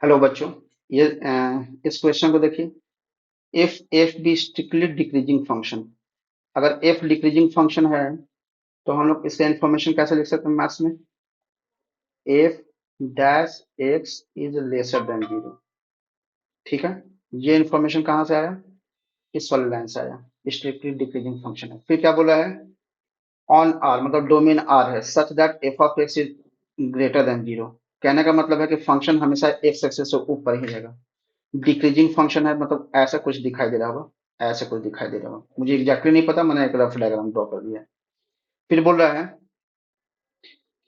Hello बच्चों। ये इस क्वेश्चन को देखिए। If f be strictly decreasing function, अगर एफ डिक्रीजिंग फंक्शन है तो हम लोग इसका इंफॉर्मेशन कैसे लिख सकते हैं मैथ्स में? F dash x is lesser than zero. ठीक है, ये इंफॉर्मेशन कहाँ से आया? इस वाले लाइन से आया। स्ट्रिक्टली डिक्रीजिंग फंक्शन है। फिर क्या बोला है? ऑन आर मतलब डोमेन आर है such that F of x is greater than zero. कहने का मतलब है कि फंक्शन हमेशा एक्स एक्सिस से ऊपर ही रहेगा। डिक्रीजिंग फंक्शन है मतलब ऐसा कुछ दिखाई दे रहा होगा, ऐसा कुछ दिखाई दे रहा होगा, मुझे एग्जैक्टली नहीं पता, मैंने एक रफ डायग्राम ड्रॉ कर दिया है। फिर बोल रहा है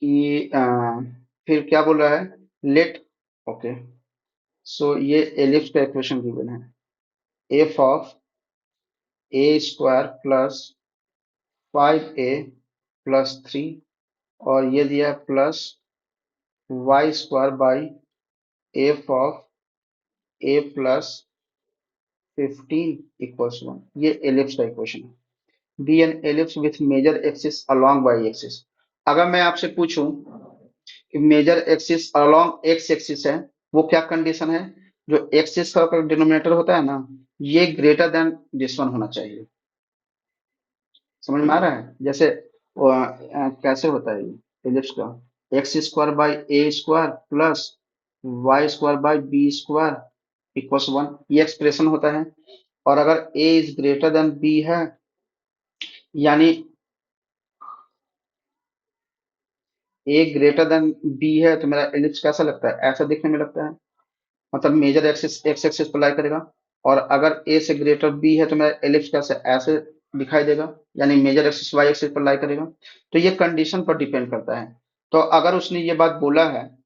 कि फिर क्या बोल रहा है? लेट, ओके, सो ये एलिप्स का इक्वेशन गिवन है। F of a square plus 5a plus 3, और ये दिया plus y square by f of a plus 15 equals 1। ये एलिप्स का इक्वेशन है। Be an ellipse with major axis along y axis. अगर मैं आपसे पूछूं कि major axis along x axis है, वो क्या कंडीशन है? जो एक्सिस का डिनोमिनेटर होता है ना, ये ग्रेटर देन दिस वन होना चाहिए। समझ में आ रहा है? जैसे कैसे होता है ये एलिप्स का? X square by a square plus y square by b square equals 1, ये एक्सप्रेशन होता है। और अगर a is greater than b है, यानी ए ग्रेटर देन बी है, तो मेरा एलिप्स कैसा लगता है? ऐसा दिखने में लगता है। मतलब मेजर एक्सिस एक्स एक्सिस पर लाई करेगा। और अगर ए से ग्रेटर बी है तो मेरा एलिप्स कैसे ऐसे दिखाई देगा, यानी मेजर एक्सिस वाई एक्सिस पर लाई करेगा। तो ये कंडीशन पर डिपेंड करता है। तो अगर उसने ये बात बोला है,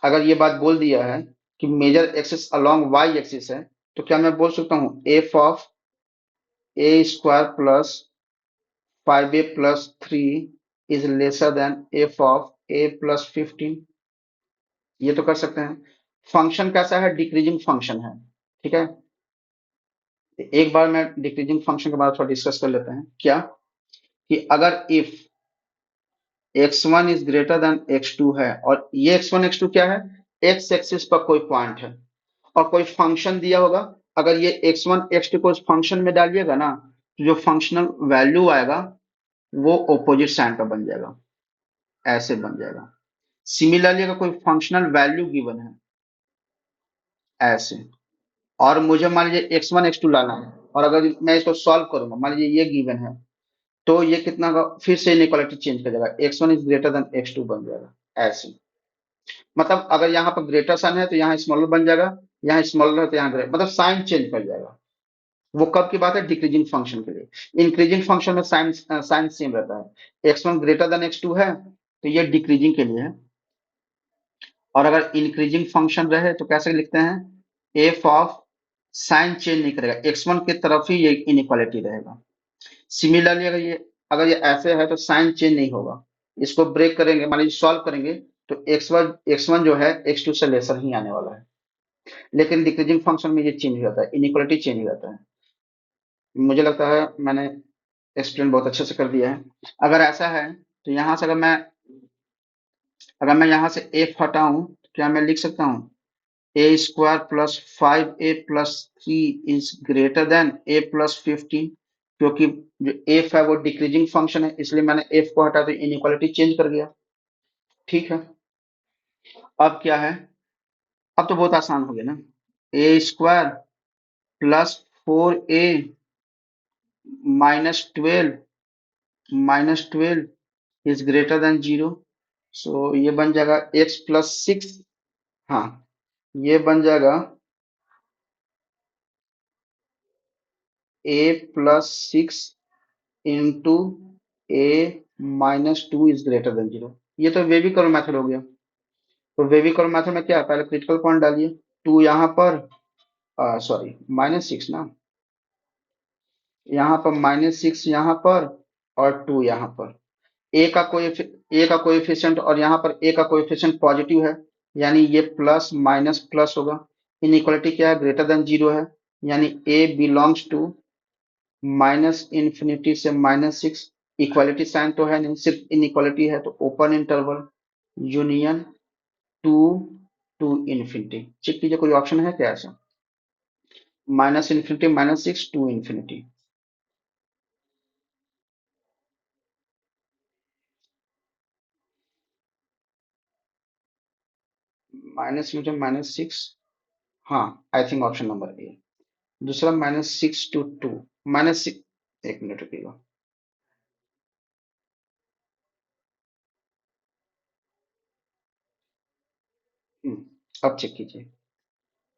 अगर ये बात बोल दिया है कि major axis along y axis है, तो क्या मैं बोल सकता हूँ f of a square plus 5a plus 3 is lesser than f of a plus 15? ये तो कर सकते हैं। फंक्शन कैसा है? डिक्रीजिंग फंक्शन है। ठीक है, एक बार मैं डिक्रीजिंग फंक्शन के बारे में थोड़ा डिस्कस कर लेते हैं। क्या कि अगर if x1 is greater then x2 है, और ये x1 x2 क्या है? x एक्सिस पर कोई पॉइंट है और कोई फंक्शन दिया होगा। अगर ये x1 x2 को उस फंक्शन में डालिएगा ना, तो जो फंक्शनल वैल्यू आएगा वो ऑपोजिट साइन का बन जाएगा, ऐसे बन जाएगा। सिमिलरली अगर कोई फंक्शनल वैल्यू गिवन है ऐसे, और मुझे मान लीजिए x1 x2 लाना है, और अगर मैं इसको सॉल्व करूंगा, मान लीजिए ये गिवन है, तो ये कितना का फिर से इनइक्वालिटी चेंज कर जाएगा, x1 is greater then x2 बन जाएगा ऐसे। मतलब अगर यहाँ पर ग्रेटर साइन है तो यहाँ स्मॉलर बन जाएगा, यहाँ स्मॉलर है तो यहाँ ग्रेटर, मतलब साइन चेंज कर जाएगा। वो कब की बात है? डिक्रीजिंग फंक्शन के लिए। इंक्रीजिंग फंक्शन में साइन साइन सेम रहता है। x1 ग्रेटर देन x2 है तो ये डिक्रीजिंग के लिए है। और अगर इंक्रीजिंग फंक्शन रहे तो कैसे लिखते हैं? एफ ऑफ साइन चेंज नहीं करेगा, x1 की तरफ ही ये इनइक्वालिटी रहेगा। सिमिलरली अगर ये ऐसे है तो साइन चेंज नहीं होगा। इसको ब्रेक करेंगे, मान लीजिए सॉल्व करेंगे, तो x1 जो है x2 से लेसर ही आने वाला है। लेकिन डिक्रीजिंग फंक्शन में ये चेंज हो जाता है, इनइक्वालिटी चेंज हो जाता है। मुझे लगता है मैंने एक्सप्लेन बहुत अच्छे से कर दिया है। अगर ऐसा है तो यहाँ से अगर मैं यहाँ से f हटाऊं तो क्या मैं लिख सकता हूँ a square plus 5a plus 3 is greater than a plus 15? क्योंकि जो f है वो डिक्रीजिंग फंक्शन है, इसलिए मैंने f को हटा तो इनइक्वालिटी चेंज कर गया। ठीक है, अब क्या है? अब तो बहुत आसान हो गया ना। A square plus 4a minus twelve is greater than zero. So ये बन जाएगा x प्लस 6। हाँ, ये बन जाएगा a plus 6 into A -2 is greater than zero. ये तो वेविकल मेथड हो गया। तो वेविकल मेथड में क्या है? पहले क्रिटिकल पॉइंट डालिए, 2 यहाँ पर, सॉरी -6 ना, यहाँ पर -6 यहाँ पर, और 2 यहाँ पर। ए का कोएफिशिएंट और यहाँ पर ए का कोएफिशिएंट पॉजिटिव है, यानी ये प्लस माइनस प्लस होगा। इनइक्वालिटी क्या है? ग्रेटर देन जीरो है, यानी ए बिलोंग्स टू माइनस इंफिनिटी से -6। इक्वालिटी साइन तो है नहीं, सिर्फ इनइक्वालिटी है, तो open interval union 2 to infinity. Check कीजिए कोई ऑप्शन है क्या ऐसा? Minus infinity, -6 to infinity. -6। हाँ, I think option number A. दूसरा -6 टू 2। -6। एक मिनट रुकिएगा। अब चेक कीजिए।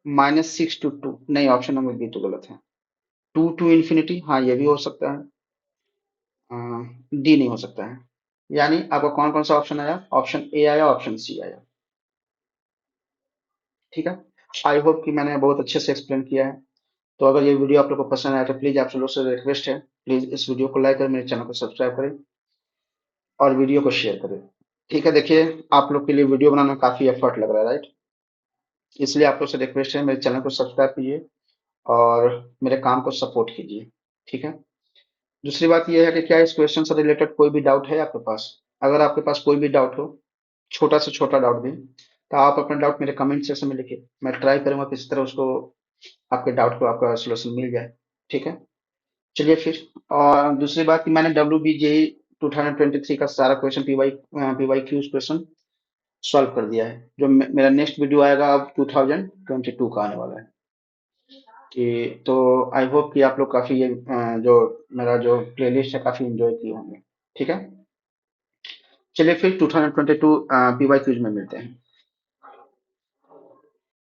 -6 टू 2, नहीं, ऑप्शन नंबर बी तो गलत है। 2 टू इन्फिनिटी, हाँ ये भी हो सकता है। डी नहीं हो सकता है। यानी आपका कौन कौन सा ऑप्शन आया? ऑप्शन ए आया, ऑप्शन सी आया। ठीक है। आई होप कि मैंने बहुत अच्छे से एक्सप्लेन किया है। तो अगर ये वीडियो आप लोग को पसंद आया तो प्लीज आप लोग से रिक्वेस्ट है, प्लीज इस वीडियो को लाइक करें, मेरे चैनल को सब्सक्राइब करें और वीडियो को शेयर करें। ठीक है, देखिए आप लोग के लिए वीडियो बनाना काफी एफर्ट लग रहा है, राइट? इसलिए आप लोग से रिक्वेस्ट है, मेरे चैनल को सब्सक्राइब कीजिए और मेरे काम को सपोर्ट कीजिए। ठीक है। दूसरी बात यह है कि क्या इस क्वेश्चन से रिलेटेड कोई भी डाउट है आपके पास? अगर आपके पास कोई भी डाउट हो, छोटा से छोटा डाउट भी, तो आप अपना डाउट मेरे कमेंट सेक्शन में लिखिए। मैं ट्राई करूंगा किसी तरह उसको, आपके डाउट को आपका सोल्यूशन मिल जाए। ठीक है। चलिए फिर। और दूसरी बात कि मैंने WBJE 2023 का सारा क्वेश्चन PYQ क्वेश्चन सॉल्व कर दिया है। जो मेरा नेक्स्ट वीडियो आएगा अब 2022 का आने वाला है। कि तो आई होप कि आप लोग काफी ये जो मेरा जो प्लेलिस्ट है काफी एंजॉय किए होंगे। ठीक है। चलिए फिर 2022 PY क्यूज में मिलते हैं।